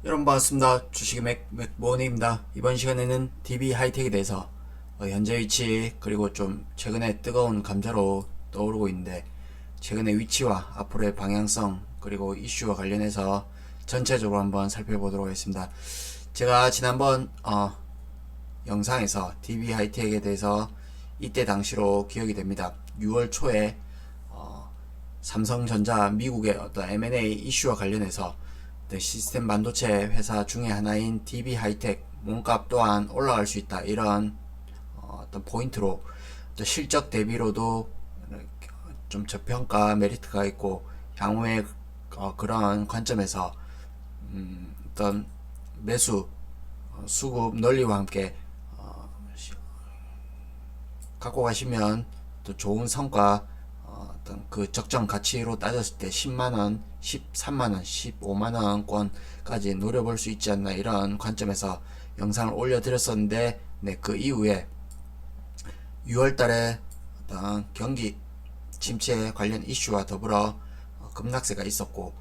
여러분 반갑습니다. 주식의 맥모닝입니다. 이번 시간에는 DB 하이텍에 대해서 현재 위치 그리고 좀 최근에 뜨거운 감자로 떠오르고 있는데 최근의 위치와 앞으로의 방향성 그리고 이슈와 관련해서 전체적으로 한번 살펴보도록 하겠습니다. 제가 지난번 영상에서 DB 하이텍에 대해서 이때 당시로 기억이 됩니다. 6월 초에 삼성전자 미국의 어떤 M&A 이슈와 관련해서 시스템 반도체 회사 중에 하나인 DB 하이텍 몸값 또한 올라갈 수 있다, 이런 어떤 포인트로 또 실적 대비로도 좀 저평가 메리트가 있고 향후에 그런 관점에서 어떤 매수 수급 논리와 함께 갖고 가시면 또 좋은 성과, 어떤 그 적정 가치로 따졌을 때 10만원, 13만원, 15만원권까지 노려볼 수 있지 않나, 이런 관점에서 영상을 올려드렸었는데, 네, 그 이후에 6월달에 어떤 경기 침체 관련 이슈와 더불어 급락세가 있었고,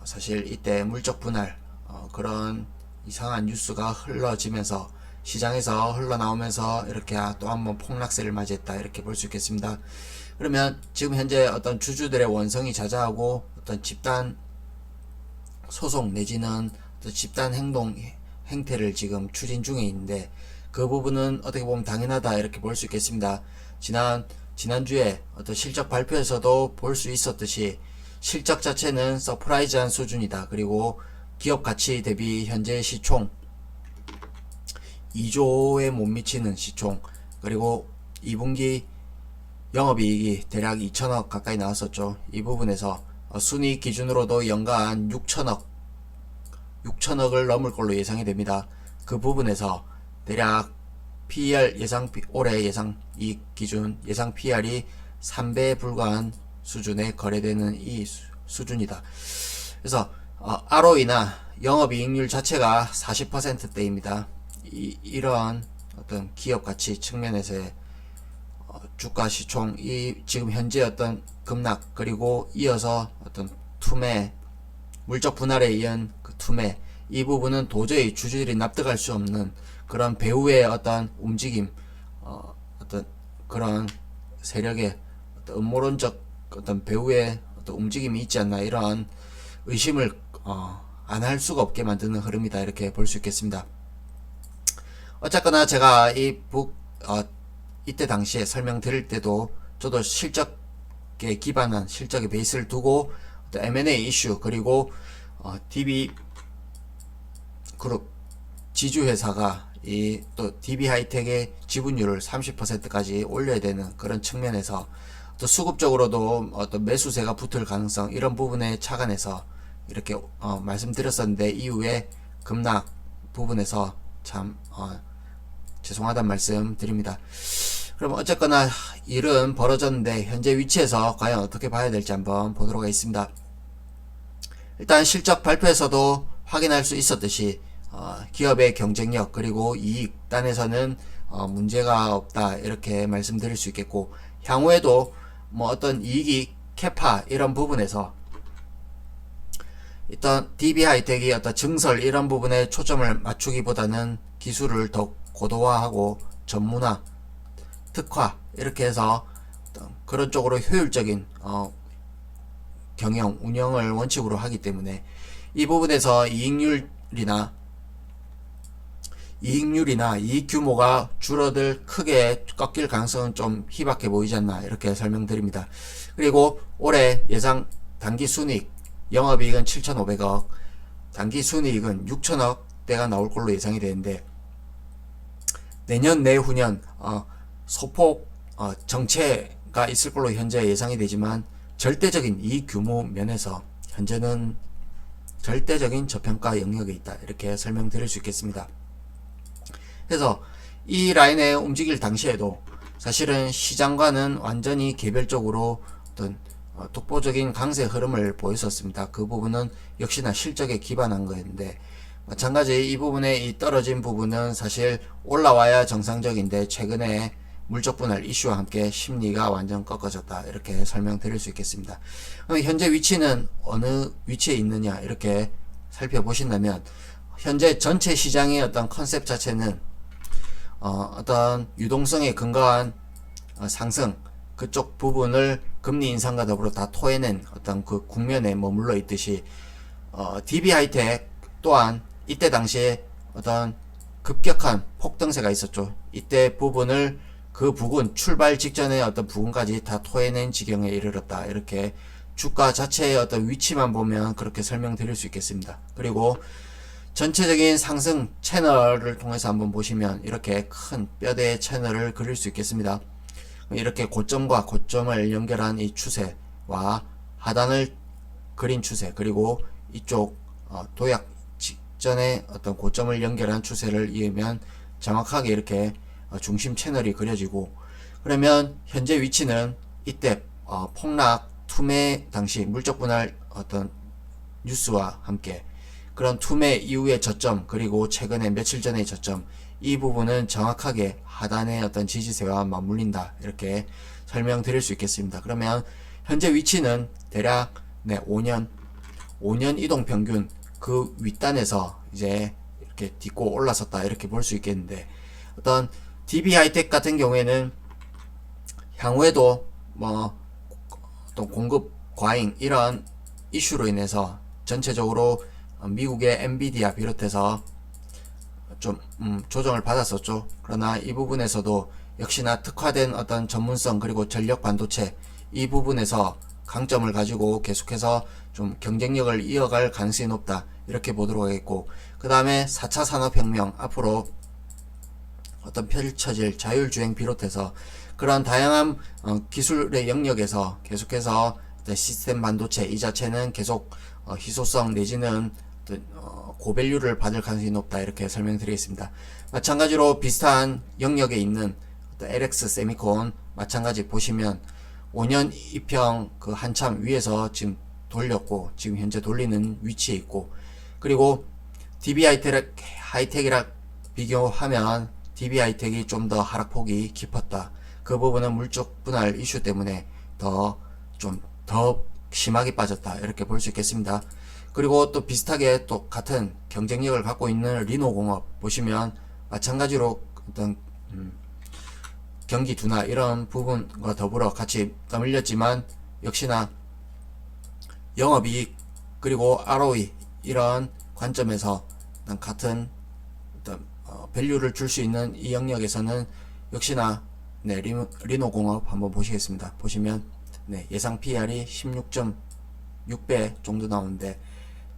사실 이때 물적 분할 그런 이상한 뉴스가 흘러지면서 시장에서 흘러나오면서 이렇게 또 한번 폭락세를 맞이했다, 이렇게 볼 수 있겠습니다. 그러면 지금 현재 어떤 주주들의 원성이 자자하고 어떤 집단 소송 내지는 어떤 집단 행태를 지금 추진 중에 있는데, 그 부분은 어떻게 보면 당연하다, 이렇게 볼 수 있겠습니다. 지난주에 어떤 실적 발표에서도 볼 수 있었듯이 실적 자체는 서프라이즈한 수준이다. 그리고 기업 가치 대비 현재 시총 2조에 못 미치는 시총, 그리고 2분기 영업이익이 대략 2천억 가까이 나왔었죠. 이 부분에서 순이익 기준으로도 연간 6천억을 넘을 걸로 예상이 됩니다. 그 부분에서 대략 PER 올해 예상 이익 기준 예상 PER이 3배에 불과한 수준에 거래되는 이 수준이다. 그래서 ROE나 영업이익률 자체가 40%대입니다. 이러한 어떤 기업 가치 측면에서의 주가 시총, 이 지금 현재 어떤 급락, 그리고 이어서 어떤 투매, 물적 분할에 의한 그 투매, 이 부분은 도저히 주주들이 납득할 수 없는 그런 배후의 어떤 움직임, 어떤 그런 세력의 어떤 음모론적 어떤 배후의 어떤 움직임이 있지 않나, 이러한 의심을 안 할 수가 없게 만드는 흐름이다, 이렇게 볼 수 있겠습니다. 어쨌거나 제가 이때 당시에 설명드릴 때도 저도 실적에 기반한 실적의 베이스를 두고 또 M&A 이슈, 그리고 DB 그룹 지주회사가 또 DB 하이텍의 지분율을 30%까지 올려야 되는 그런 측면에서 또 수급적으로도 어떤 매수세가 붙을 가능성, 이런 부분에 착안해서 이렇게 말씀드렸었는데, 이후에 급락 부분에서 참 죄송하다는 말씀 드립니다. 그럼 어쨌거나 일은 벌어졌는데 현재 위치에서 과연 어떻게 봐야 될지 한번 보도록 하겠습니다. 일단 실적 발표에서도 확인할 수 있었듯이 기업의 경쟁력 그리고 이익 단에서는 문제가 없다, 이렇게 말씀드릴 수 있겠고, 향후에도 뭐 어떤 이익이 캐파 이런 부분에서 일단 DB 하이텍이 어떤 증설 이런 부분에 초점을 맞추기보다는 기술을 더 고도화하고 전문화, 특화, 이렇게 해서 그런 쪽으로 효율적인 경영, 운영을 원칙으로 하기 때문에 이 부분에서 이익률이나 이익 규모가 줄어들 크게 꺾일 가능성은 좀 희박해 보이지 않나, 이렇게 설명드립니다. 그리고 올해 예상 단기 순이익, 영업이익은 7,500억, 단기 순이익은 6천억대가 나올 걸로 예상이 되는데, 내년 내후년 소폭 정체가 있을 걸로 현재 예상이 되지만, 절대적인 이익 규모 면에서 현재는 절대적인 저평가 영역에 있다, 이렇게 설명드릴 수 있겠습니다. 그래서 이 라인에 움직일 당시에도 사실은 시장과는 완전히 개별적으로 어떤 독보적인 강세 흐름을 보였었습니다. 그 부분은 역시나 실적에 기반한 거였는데, 마찬가지 이 부분에 이 떨어진 부분은 사실 올라와야 정상적인데 최근에 물적 분할 이슈와 함께 심리가 완전 꺾어졌다, 이렇게 설명드릴 수 있겠습니다. 현재 위치는 어느 위치에 있느냐, 이렇게 살펴보신다면 현재 전체 시장의 어떤 컨셉 자체는 어떤 유동성에 근거한 상승, 그쪽 부분을 금리 인상과 더불어 다 토해낸 어떤 그 국면에 머물러 있듯이 DB 하이텍 또한 이때 당시에 어떤 급격한 폭등세가 있었죠. 이때 부분을 그 부근 출발 직전에 어떤 부근까지 다 토해낸 지경에 이르렀다. 이렇게 주가 자체의 어떤 위치만 보면 그렇게 설명드릴 수 있겠습니다. 그리고 전체적인 상승 채널을 통해서 한번 보시면 이렇게 큰 뼈대의 채널을 그릴 수 있겠습니다. 이렇게 고점과 고점을 연결한 이 추세와 하단을 그린 추세, 그리고 이쪽 도약 직전에 어떤 고점을 연결한 추세를 이으면 정확하게 이렇게 중심 채널이 그려지고, 그러면 현재 위치는 이때 폭락 투매 당시 물적 분할 어떤 뉴스와 함께 그런 투매 이후의 저점, 그리고 최근에 며칠 전의 저점, 이 부분은 정확하게 하단의 어떤 지지세와 맞물린다. 이렇게 설명드릴 수 있겠습니다. 그러면 현재 위치는 대략 5년 이동평균 그 윗단에서 이제 이렇게 딛고 올라섰다. 이렇게 볼 수 있겠는데, 어떤 DB 하이텍 같은 경우에는 향후에도 어떤 공급 과잉 이런 이슈로 인해서 전체적으로 미국의 엔비디아 비롯해서 좀 조정을 받았었죠. 그러나 이 부분에서도 역시나 특화된 어떤 전문성 그리고 전력 반도체 이 부분에서 강점을 가지고 계속해서 좀 경쟁력을 이어갈 가능성이 높다. 이렇게 보도록 하겠고, 그 다음에 4차 산업혁명 앞으로 어떤 펼쳐질 자율주행 비롯해서 그런 다양한 기술의 영역에서 계속해서 시스템 반도체 이 자체는 계속 희소성 내지는 고밸류를 받을 가능성이 높다. 이렇게 설명드리겠습니다. 마찬가지로 비슷한 영역에 있는 LX 세미콘 마찬가지 보시면 5년 이평 그 한참 위에서 지금 돌렸고 지금 현재 돌리는 위치에 있고, 그리고 DB 하이텍이랑 비교하면 DB 하이텍이 좀 더 하락폭이 깊었다. 그 부분은 물적 분할 이슈 때문에 더 심하게 빠졌다. 이렇게 볼 수 있겠습니다. 그리고 또 비슷하게 또 같은 경쟁력을 갖고 있는 리노공업 보시면 마찬가지로 어떤 경기 둔화 이런 부분과 더불어 같이 떠밀렸지만 역시나 영업이익 그리고 ROE 이런 관점에서 같은 어떤 밸류를 줄 수 있는 이 영역에서는 역시나 리노공업 한번 보시겠습니다. 보시면 예상 PR이 16.6배 정도 나오는데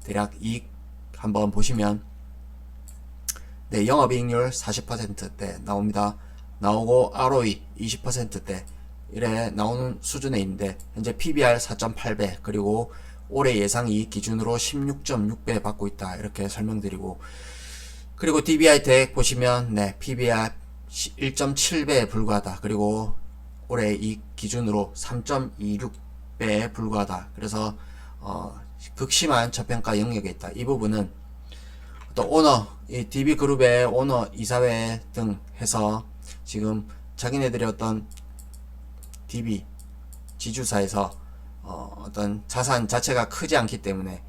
대략 이익 한번 보시면 영업이익률 40%대 나옵니다. 나오고 ROE 20%대 이래 나오는 수준에 있는데 현재 PBR 4.8배 그리고 올해 예상 이익 기준으로 16.6배 받고 있다. 이렇게 설명드리고, 그리고 DB 하이텍 보시면 PBR 1.7배에 불과하다. 그리고 올해 이익 기준으로 3.26배에 불과하다. 그래서 극심한 저평가 영역에 있다. 이 부분은 또 오너, 이 DB그룹의 오너 이사회 등 해서 지금 자기네들의 어떤 DB 지주사에서 어떤 자산 자체가 크지 않기 때문에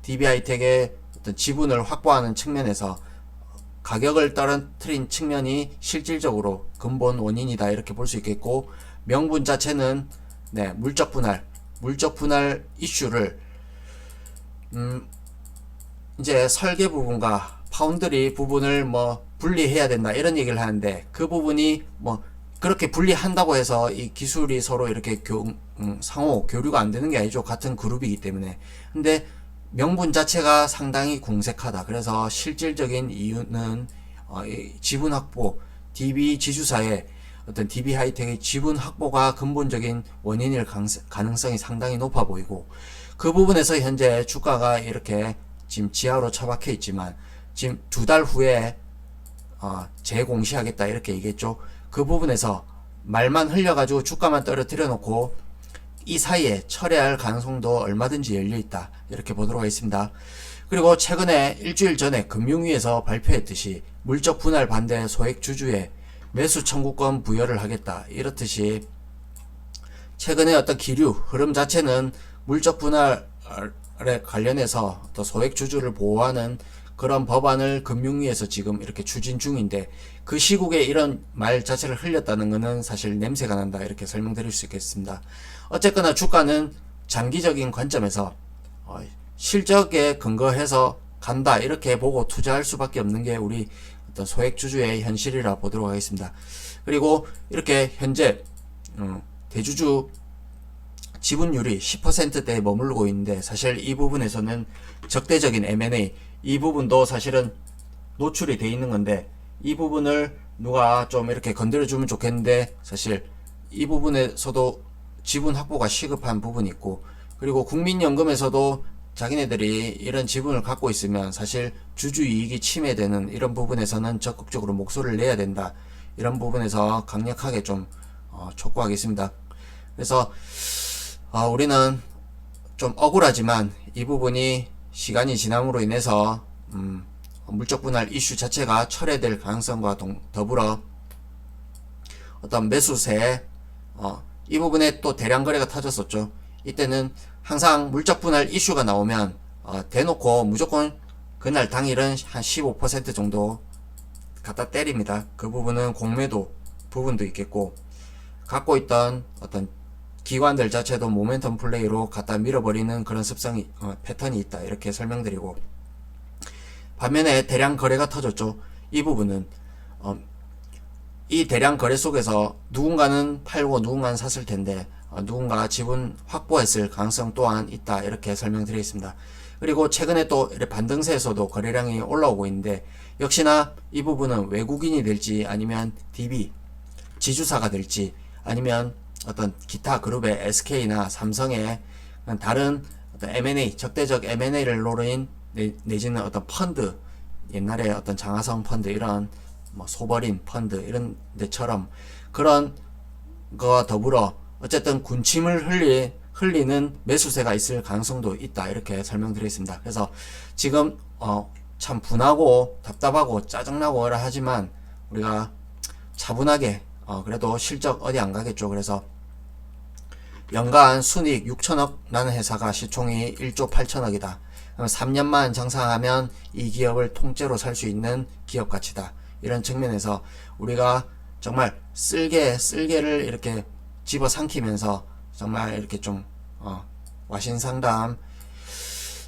DB 하이텍의 어떤 지분을 확보하는 측면에서 가격을 떨어뜨린 측면이 실질적으로 근본 원인이다. 이렇게 볼 수 있겠고, 명분 자체는 물적 분할 이슈를 이제 설계 부분과 파운드리 부분을 분리해야 된다 이런 얘기를 하는데, 그 부분이 그렇게 분리한다고 해서 이 기술이 서로 이렇게 상호 교류가 안 되는 게 아니죠. 같은 그룹이기 때문에. 근데 명분 자체가 상당히 궁색하다. 그래서 실질적인 이유는 지분 확보, DB 지주사의 어떤 DB 하이텍의 지분 확보가 근본적인 원인일 가능성이 상당히 높아 보이고, 그 부분에서 현재 주가가 이렇게 지금 지하로 처박혀 있지만 지금 2달 후에 재공시하겠다 이렇게 얘기했죠. 그 부분에서 말만 흘려가지고 주가만 떨어뜨려 놓고 이 사이에 철회할 가능성도 얼마든지 열려있다. 이렇게 보도록 하겠습니다. 그리고 최근에 일주일 전에 금융위에서 발표했듯이 물적 분할 반대 소액 주주에 매수 청구권 부여를 하겠다. 이렇듯이 최근에 어떤 기류 흐름 자체는 물적 분할에 관련해서 또 소액 주주를 보호하는 그런 법안을 금융위에서 지금 이렇게 추진 중인데, 그 시국에 이런 말 자체를 흘렸다는 것은 사실 냄새가 난다, 이렇게 설명드릴 수 있겠습니다. 어쨌거나 주가는 장기적인 관점에서 실적에 근거해서 간다, 이렇게 보고 투자할 수밖에 없는 게 우리 어떤 소액주주의 현실이라 보도록 하겠습니다. 그리고 이렇게 현재 대주주 지분율이 10%대에 머무르고 있는데, 사실 이 부분에서는 적대적인 M&A, 이 부분도 사실은 노출이 돼 있는 건데, 이 부분을 누가 좀 이렇게 건드려주면 좋겠는데, 사실 이 부분에서도 지분 확보가 시급한 부분이 있고, 그리고 국민연금에서도 자기네들이 이런 지분을 갖고 있으면 사실 주주이익이 침해되는 이런 부분에서는 적극적으로 목소리를 내야 된다, 이런 부분에서 강력하게 좀 촉구하겠습니다. 그래서 우리는 좀 억울하지만 이 부분이 시간이 지남으로 인해서 물적 분할 이슈 자체가 철회될 가능성과 더불어 어떤 매수세, 이 부분에 또 대량 거래가 터졌었죠. 이때는 항상 물적 분할 이슈가 나오면 대놓고 무조건 그날 당일은 한 15% 정도 갖다 때립니다. 그 부분은 공매도 부분도 있겠고, 갖고 있던 어떤 기관들 자체도 모멘텀 플레이로 갖다 밀어버리는 그런 습성이 패턴이 있다, 이렇게 설명드리고, 반면에 대량 거래가 터졌죠. 이 부분은 이 대량 거래 속에서 누군가는 팔고 누군가는 샀을 텐데 누군가 지분 확보했을 가능성 또한 있다, 이렇게 설명드리겠습니다. 그리고 최근에 또 반등세에서도 거래량이 올라오고 있는데, 역시나 이 부분은 외국인이 될지 아니면 DB 지주사가 될지 아니면 어떤 기타 그룹의 SK나 삼성의 다른 어떤 M&A, 적대적 M&A를 노린 내지는 어떤 펀드, 옛날에 어떤 장하성 펀드, 이런 소버린 펀드 이런 데처럼 그런 거와 더불어 어쨌든 군침을 흘리는 매수세가 있을 가능성도 있다, 이렇게 설명드리겠습니다. 그래서 지금 참 분하고 답답하고 짜증나고 하지만 우리가 차분하게 그래도 실적 어디 안 가겠죠. 그래서 연간 순이익 6천억 나는 회사가 시총이 1조 8천억이다. 3년만 장사하면 이 기업을 통째로 살 수 있는 기업 가치다. 이런 측면에서 우리가 정말 쓸개를 이렇게 집어삼키면서 정말 이렇게 좀 와신상담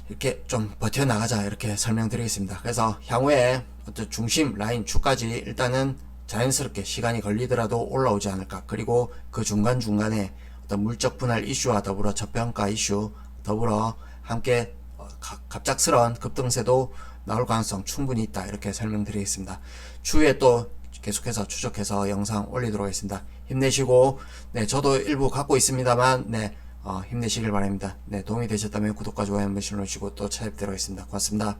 이렇게 좀 버텨나가자, 이렇게 설명드리겠습니다. 그래서 향후에 어떤 중심 라인 주까지 일단은 자연스럽게 시간이 걸리더라도 올라오지 않을까. 그리고 그 중간중간에 어떤 물적 분할 이슈와 더불어 저평가 이슈 더불어 함께 갑작스러운 급등세도 나올 가능성 충분히 있다, 이렇게 설명드리겠습니다. 추후에 또 계속해서 추적해서 영상 올리도록 하겠습니다. 힘내시고, 네, 저도 일부 갖고 있습니다만, 네, 힘내시길 바랍니다. 네, 도움이 되셨다면 구독과 좋아요 한 번씩 눌러주시고 또 찾아뵙도록 하겠습니다. 고맙습니다.